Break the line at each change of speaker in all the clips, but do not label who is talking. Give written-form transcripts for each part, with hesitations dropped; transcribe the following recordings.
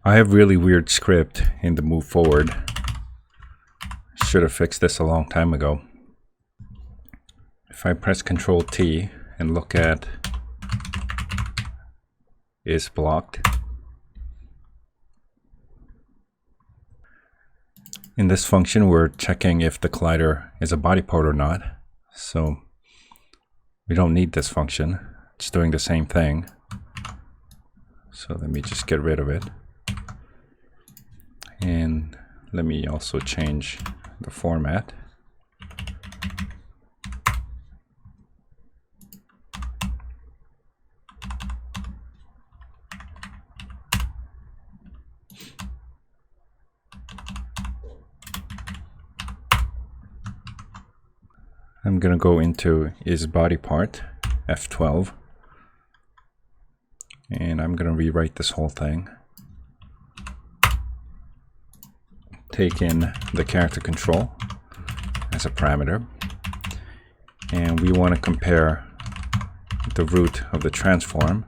I have really weird script in the move forward. Should have fixed this a long time ago. If I press Ctrl T and look at is blocked. In this function, we're checking if the collider is a body part or not. So we don't need this function. It's doing the same thing. So let me just get rid of it. And let me also change the format. I'm going to go into is body part, F12, and I'm going to rewrite this whole thing. Take in the character control as a parameter, and we want to compare the root of the transform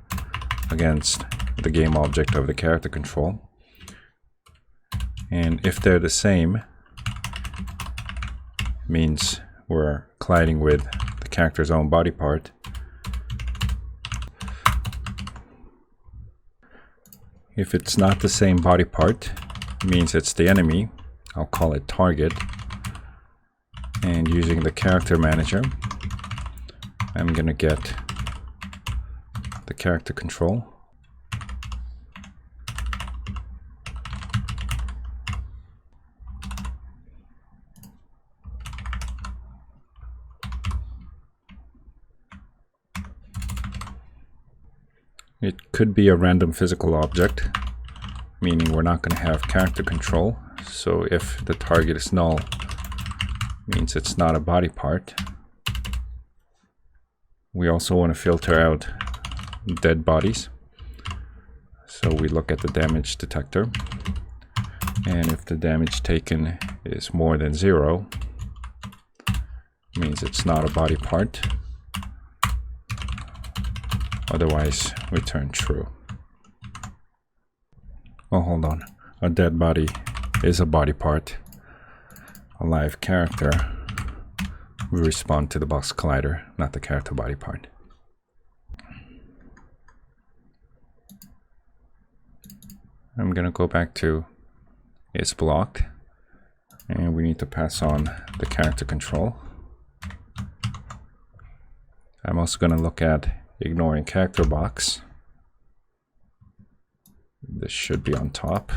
against the game object of the character control. And if they're the same, means we're colliding with the character's own body part. If it's not the same body part, means it's the enemy. I'll call it target. And using the character manager, I'm gonna get the character control. It could be a random physical object, meaning we're not going to have character control. So if the target is null, means it's not a body part. We also want to filter out dead bodies. So we look at the damage detector. And if the damage taken is more than 0, means it's not a body part. Otherwise, return true. Oh, hold on. A dead body is a body part. A live character will respond to the box collider, not the character body part. I'm going to go back to is blocked, and we need to pass on the character control. I'm also going to look at ignoring character box. This should be on top.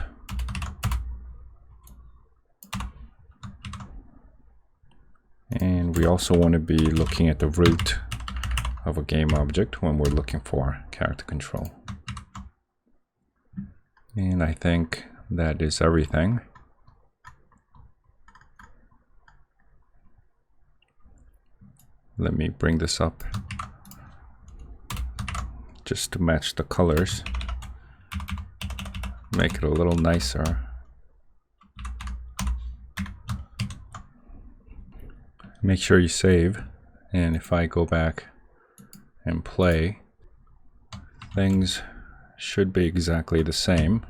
And we also want to be looking at the root of a game object when we're looking for character control. And I think that is everything. Let me bring this up just to match the colors, make it a little nicer. Make sure you save, and if I go back and play, things should be exactly the same.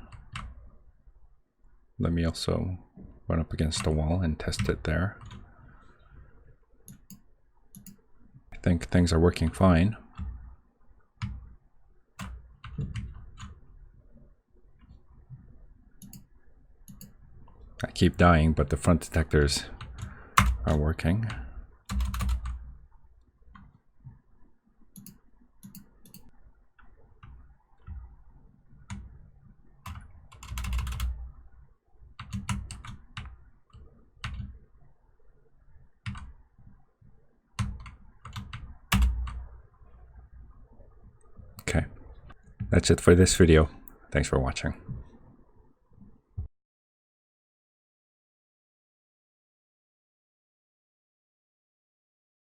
Let me also run up against the wall and test it there. I think things are working fine. I keep dying, but the front detectors are working. Okay, that's it for this video. Thanks for watching.